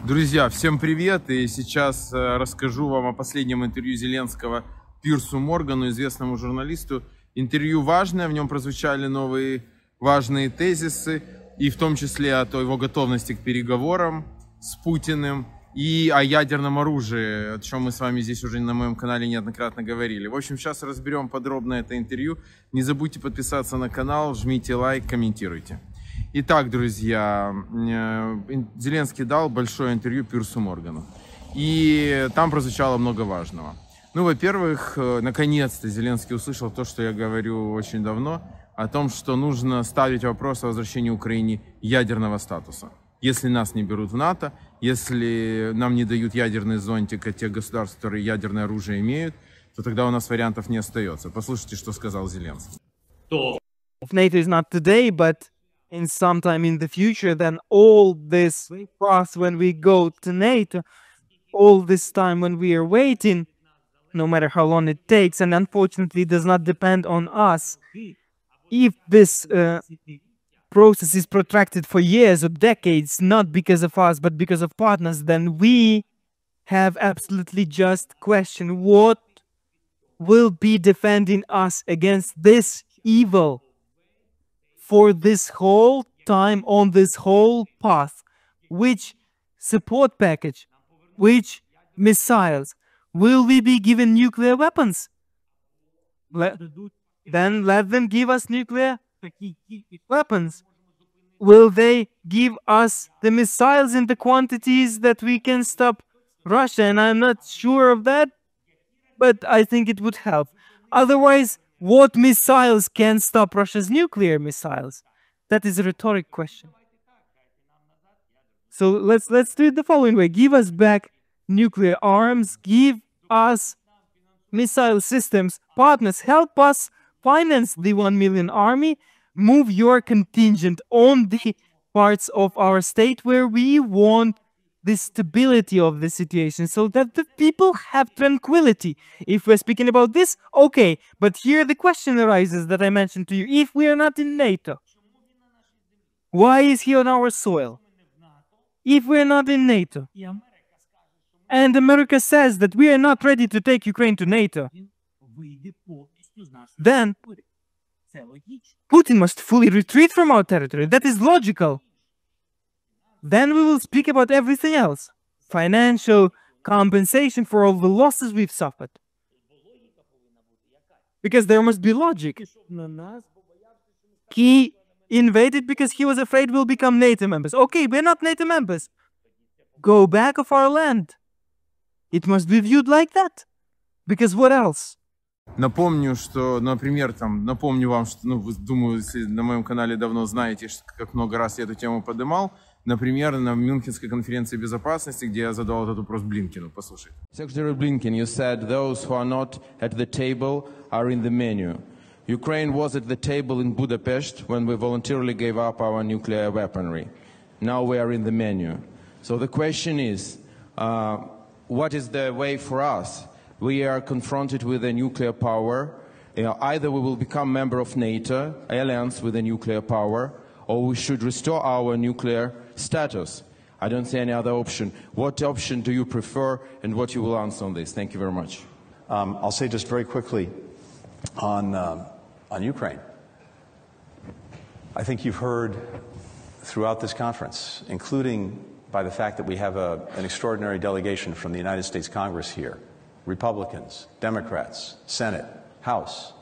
Друзья, всем привет! И сейчас расскажу вам о последнем интервью Зеленского Пирсу Моргану, известному журналисту. Интервью важное, в нем прозвучали новые важные тезисы, и в том числе о его готовности к переговорам с Путиным и о ядерном оружии, о чем мы с вами здесь уже на моем канале неоднократно говорили. В общем, сейчас разберем подробно это интервью. Не забудьте подписаться на канал, жмите лайк, комментируйте. Итак, друзья, Зеленский дал большое интервью Пирсу Моргану. И там прозвучало много важного. Ну, во-первых, наконец-то Зеленский услышал то, что я говорю очень давно, о том, что нужно ставить вопрос о возвращении Украине ядерного статуса. Если нас не берут в НАТО, если нам не дают ядерный зонтик от тех государств, которые ядерное оружие имеют, то тогда у нас вариантов не остается. Послушайте, что сказал Зеленский. NATO is not today, but in sometime in the future, then all this process when we go to NATO, all this time when we are waiting, no matter how long it takes, and unfortunately does not depend on us. If this process is protracted for years or decades, not because of us, but because of partners, then we have absolutely just question what will be defending us against this evil for this whole time on this whole path. Which support package, which missiles, will we be given nuclear weapons? Then let them give us nuclear weapons. Will they give us the missiles in the quantities that we can stop Russia? And I'm not sure of that, but I think it would help. Otherwise, what missiles can stop Russia's nuclear missiles? That is a rhetoric question. So let's do it the following way. Give us back nuclear arms, give us missile systems. Partners, help us finance the 1 million army, move your contingent on the parts of our state where we want the stability of the situation, so that the people have tranquility. If we're speaking about this, okay, but here the question arises that I mentioned to you. If we are not in NATO, why is he on our soil? If we're not in NATO, and America says that we are not ready to take Ukraine to NATO, then Putin must fully retreat from our territory. That is logical. Then we will speak about everything else. Financial compensation for all the losses we've suffered. Because there must be logic. He invaded because he was afraid we'll become NATO members. Okay, we're not NATO members. Go back of our land. It must be viewed like that. Because what else? Напомню, что, например, напомню вам, что, думаю, если на моем канале давно знаете, как много раз я эту тему поднимал. Например, на Мюнхенской конференции безопасности, где я задал этот вопрос Блинкену. Послушай. Secretary Blinken, you said those who are not at the table are in the menu. Ukraine was at the table in Budapest when we voluntarily gave up our nuclear weaponry. Now we are in the menu. So the question is, what is the way for us? We are confronted with a nuclear power. Either we will become member of NATO, alliance with a nuclear power, or we should restore our nuclear status. I don't see any other option. What option do you prefer, and what you will answer on this? Thank you very much. I'll say just very quickly on Ukraine. I think you've heard throughout this conference, including by the fact that we have an extraordinary delegation from the United States Congress here, Republicans, Democrats, Senate, House,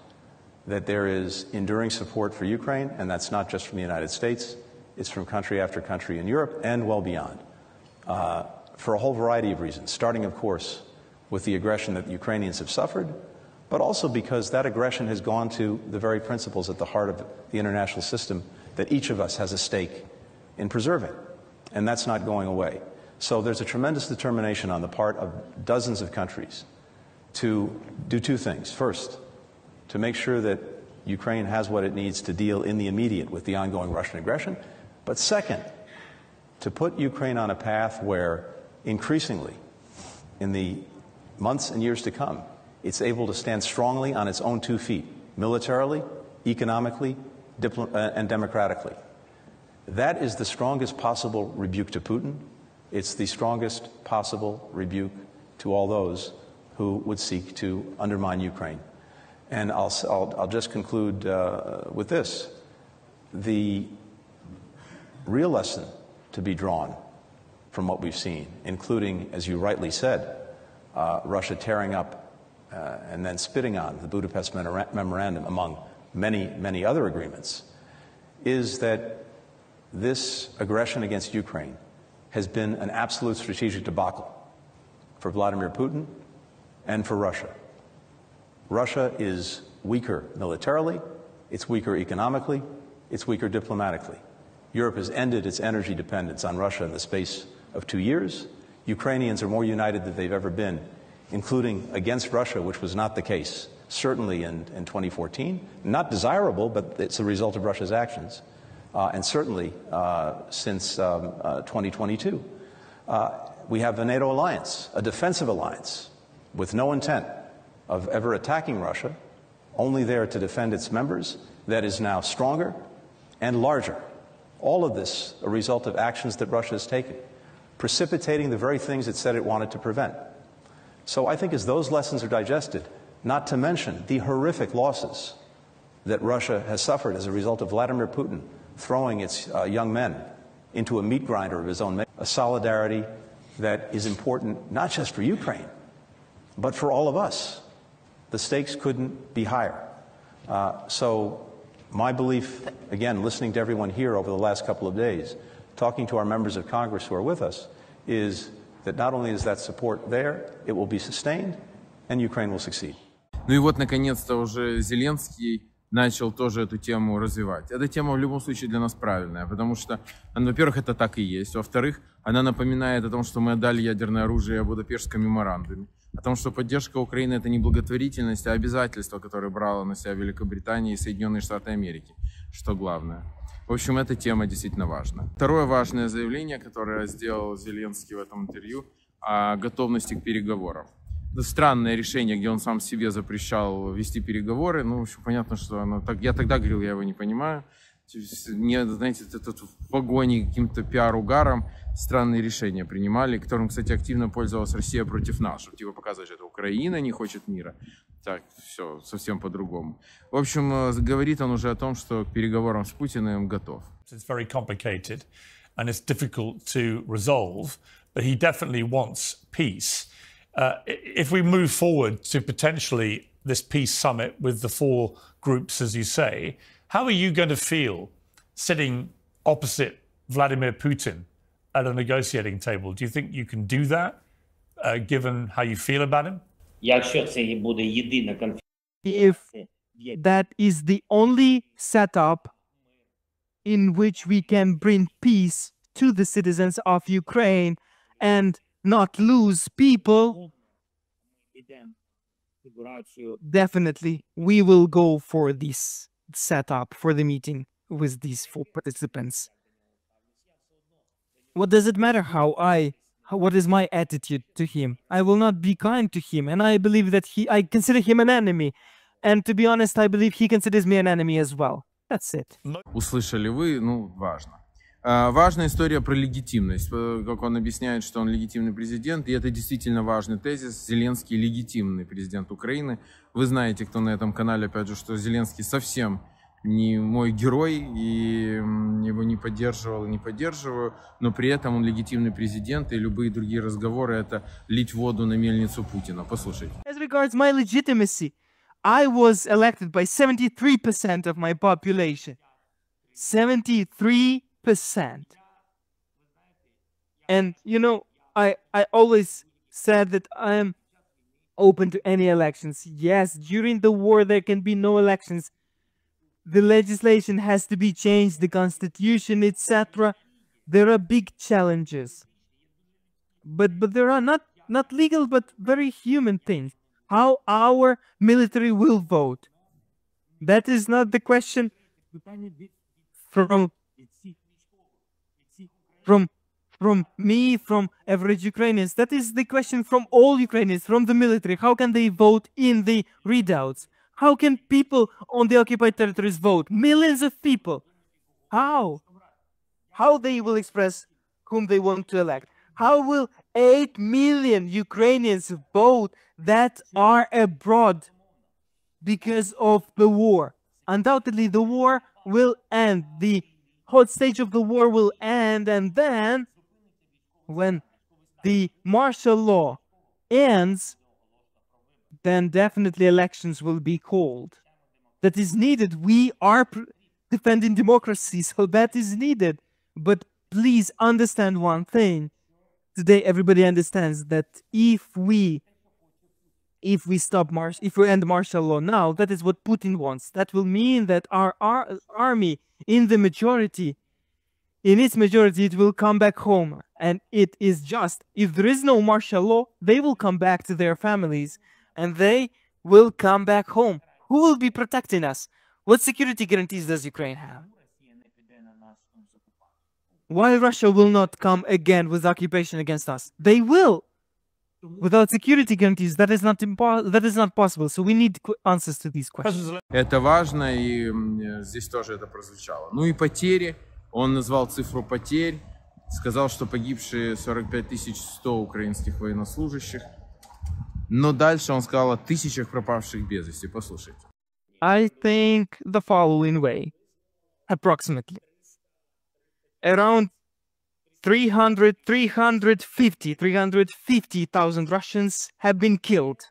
that there is enduring support for Ukraine, and that's not just from the United States. It's from country after country in Europe and well beyond, for a whole variety of reasons, starting, of course, with the aggression that the Ukrainians have suffered, but also because that aggression has gone to the very principles at the heart of the international system that each of us has a stake in preserving, and that's not going away. So there's a tremendous determination on the part of dozens of countries to do two things. First, to make sure that Ukraine has what it needs to deal in the immediate with the ongoing Russian aggression. But second, to put Ukraine on a path where increasingly, in the months and years to come, it's able to stand strongly on its own 2 feet, militarily, economically, and democratically. That is the strongest possible rebuke to Putin. It's the strongest possible rebuke to all those who would seek to undermine Ukraine. And I'll just conclude with this. The real lesson to be drawn from what we've seen, including, as you rightly said, Russia tearing up and then spitting on the Budapest Memorandum, among many, many other agreements, is that this aggression against Ukraine has been an absolute strategic debacle for Vladimir Putin and for Russia. Russia is weaker militarily, it's weaker economically, it's weaker diplomatically. Europe has ended its energy dependence on Russia in the space of 2 years. Ukrainians are more united than they've ever been, including against Russia, which was not the case, certainly in 2014. Not desirable, but it's a result of Russia's actions, and certainly since 2022. We have the NATO alliance, a defensive alliance, with no intent of ever attacking Russia, only there to defend its members, that is now stronger and larger. All of this a result of actions that Russia has taken, precipitating the very things it said it wanted to prevent. So I think as those lessons are digested, not to mention the horrific losses that Russia has suffered as a result of Vladimir Putin throwing its young men into a meat grinder of his own making, a solidarity that is important not just for Ukraine, but for all of us. The stakes couldn't be higher. So my belief, again, listening to everyone here over the last couple of days, talking to our members of Congress who are with us, is that not only is that support there, it will be sustained, and Ukraine will succeed. Ну и вот, наконец-то, уже Зеленский начал тоже эту тему развивать. Эта тема в любом случае для нас правильная, потому что, во-первых, это так и есть. Во-вторых, она напоминает о том, что мы отдали ядерное оружие о Будапештском меморандуме, о том, что поддержка Украины — это не благотворительность, а обязательство, которое брала на себя Великобритания и Соединенные Штаты Америки, что главное. В общем, эта тема действительно важна. Второе важное заявление, которое сделал Зеленский в этом интервью, о готовности к переговорам. Это странное решение, где он сам себе запрещал вести переговоры. Ну, в общем, понятно, что оно так. Я тогда говорил, я его не понимаю. Не, знаете, это в погоне каким-то пиар-угаром странные решения принимали, которым, кстати, активно пользовалась Россия против нас, чтобы типа показать, что это Украина не хочет мира. Так, все, совсем по-другому. В общем, говорит он уже о том, что к переговорам с Путиным готов. It's very complicated and it's difficult to resolve, but he definitely wants peace. If we move forward to potentially this peace summit with the four groups, as you say, how are you going to feel sitting opposite Vladimir Putin at a negotiating table? Do you think you can do that, given how you feel about him? If that is the only setup in which we can bring peace to the citizens of Ukraine and not lose people, definitely we will go for this setup, for the meeting with these four participants. What does it matter what is my attitude to him? I will not be kind to him, and I believe that I consider him an enemy. And to be honest, I believe he considers me an enemy as well. That's it. Услышали вы, ну, важно. Важная история про легитимность, как он объясняет, что он легитимный президент, и это действительно важный тезис. Зеленский легитимный президент Украины. Вы знаете, кто на этом канале, опять же, что Зеленский совсем не мой герой, и его не поддерживал и не поддерживаю, но при этом он легитимный президент, и любые другие разговоры — это лить воду на мельницу Путина. Послушайте. As regards my legitimacy, I was elected by 73% of my population. 73%. And, you know, I always said that I am open to any elections. Yes, during the war there can be no elections. The legislation has to be changed, the constitution, etc. There are big challenges. But there are not legal, but very human things. How our military will vote. That is not the question from me, from average Ukrainians. That is the question from all Ukrainians, from the military. How can they vote in the readouts? How can people on the occupied territories vote? Millions of people. How? How they will express whom they want to elect? How will 8 million Ukrainians vote that are abroad because of the war? Undoubtedly, the war will end. The hot stage of the war will end, and then, when the martial law ends, then definitely elections will be called. That is needed. We are defending democracy, so that is needed. But please understand one thing. Today, everybody understands that if we end martial law now, that is what Putin wants. That will mean that our army, in its majority, it will come back home. And it is just, if there is no martial law, they will come back to their families, and they will come back home. Who will be protecting us? What security guarantees does Ukraine have? Why Russia will not come again with occupation against us? They will. Without security guarantees, that is not possible. So we need answers to these questions. Это важно, и здесь тоже это прозвучало. Ну и потери. Он назвал цифру потерь. Сказал, что погибшие 45 100 украинских военнослужащих. Но дальше он сказал о тысячах пропавших без вести. Послушайте. I think the following way. Approximately. Around 350,000 Russians have been killed.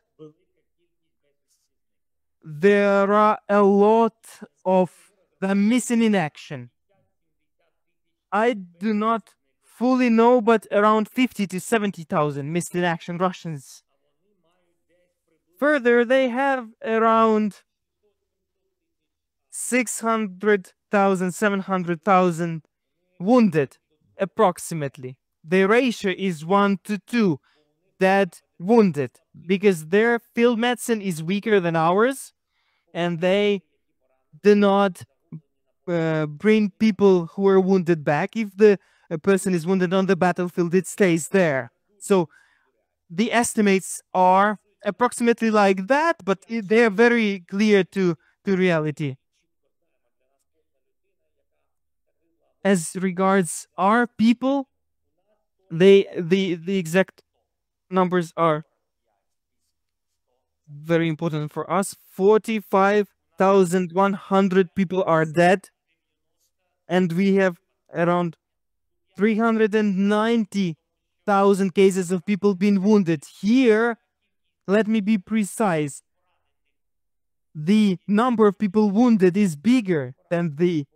There are a lot of them missing in action. I do not fully know, but around 50 to 70,000 missing in action Russians. Further, they have around 600,000, 700,000 wounded. Approximately. The ratio is 1 to 2 dead wounded, because their field medicine is weaker than ours, and they do not bring people who are wounded back. If a person is wounded on the battlefield, it stays there. So the estimates are approximately like that, but they are very clear to reality. As regards our people, the exact numbers are very important for us. 45,100 people are dead, and we have around 390,000 cases of people being wounded. Here, let me be precise. The number of people wounded is bigger than the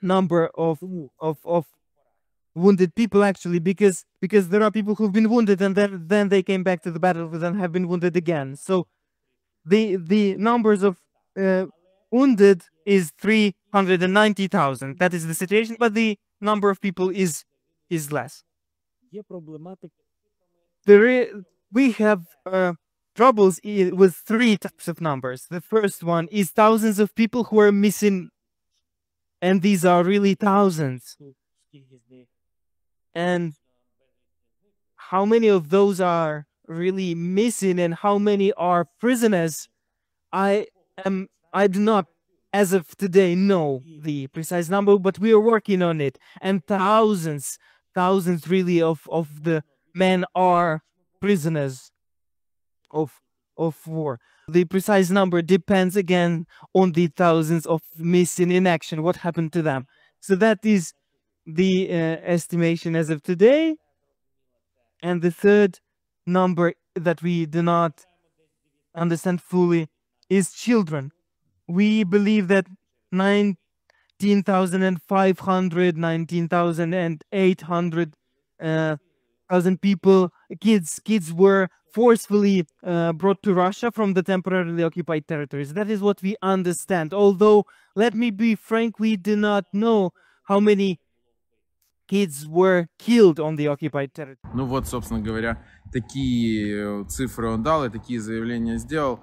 number of wounded people, actually, because there are people who've been wounded and then they came back to the battlefield and have been wounded again. So the numbers of wounded is 390,000. That is the situation, but the number of people is less. We have troubles with three types of numbers. The first one is thousands of people who are missing. And these are really thousands. And how many of those are really missing and how many are prisoners? I do not, as of today, know the precise number, but we are working on it. And thousands really of the men are prisoners of war. The precise number depends again on the thousands of missing in action. What happened to them? So that is the estimation as of today. And the third number that we do not understand fully is children. We believe that 19,500, 19,800 people, kids were forcefully brought to Russia from the temporarily occupied territories. That is what we understand. Although, let me be frank, we do not know how many kids were killed on the occupied territory. Ну вот, собственно говоря, такие цифры он дал и такие заявления сделал.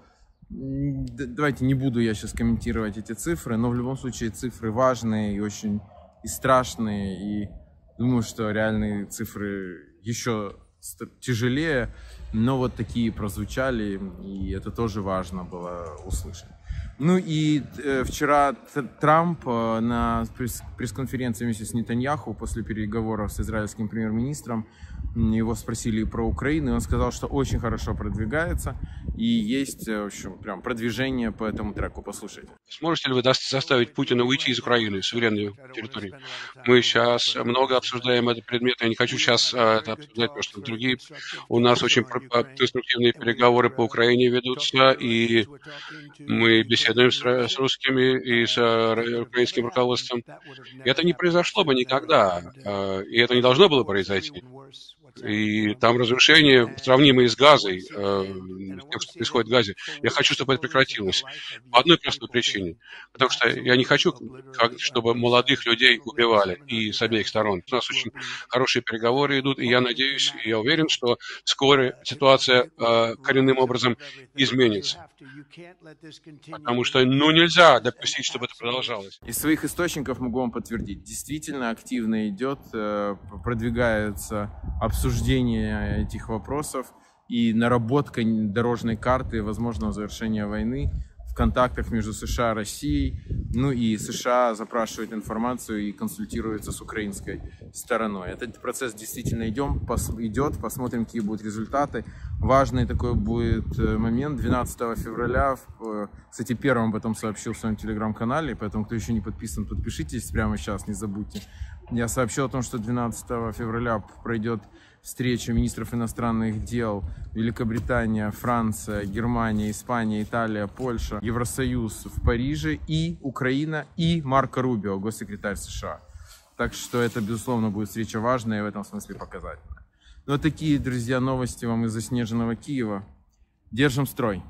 Давайте не буду я сейчас комментировать эти цифры, но в любом случае цифры важные и очень страшные. И думаю, что реальные цифры еще тяжелее, но вот такие прозвучали, и это тоже важно было услышать. Ну и вчера Трамп на пресс-конференции вместе с Нетаньяху после переговоров с израильским премьер-министром Его спросили про Украину, и он сказал, что очень хорошо продвигается, и есть, в общем, прям продвижение по этому треку. Послушайте. Сможете ли вы заставить Путина уйти из Украины, суверенной территории? Мы сейчас много обсуждаем этот предмет. Я не хочу сейчас это обсуждать, потому что другие у нас очень конструктивные переговоры по Украине ведутся, и мы беседуем с русскими и с украинским руководством. И это не произошло бы никогда, и это не должно было произойти. И там разрушения, сравнимые с Газой, тем, что происходит в Газе. Я хочу, чтобы это прекратилось. По одной простой причине. Потому что я не хочу, чтобы молодых людей убивали и с обеих сторон. У нас очень хорошие переговоры идут, и я надеюсь, и я уверен, что вскоре ситуация коренным образом изменится. Потому что, нельзя допустить, чтобы это продолжалось. Из своих источников могу вам подтвердить. Действительно активно идет, продвигается обсуждение этих вопросов и наработка дорожной карты возможного завершения войны в контактах между США и Россией. Ну и США запрашивают информацию и консультируются с украинской стороной. Этот процесс действительно идет, посмотрим, какие будут результаты. Важный такой будет момент 12 февраля. Кстати, первым об этом сообщил в своем телеграм-канале, поэтому, кто еще не подписан, подпишитесь прямо сейчас, не забудьте. Я сообщил о том, что 12 февраля пройдет встреча министров иностранных дел Великобритания, Франция, Германия, Испания, Италия, Польша, Евросоюз в Париже, и Украина, и Марко Рубио, госсекретарь США. Так что это, безусловно, будет встреча важная и в этом смысле показательная. Ну, вот такие, друзья, новости вам из заснеженного Киева. Держим строй!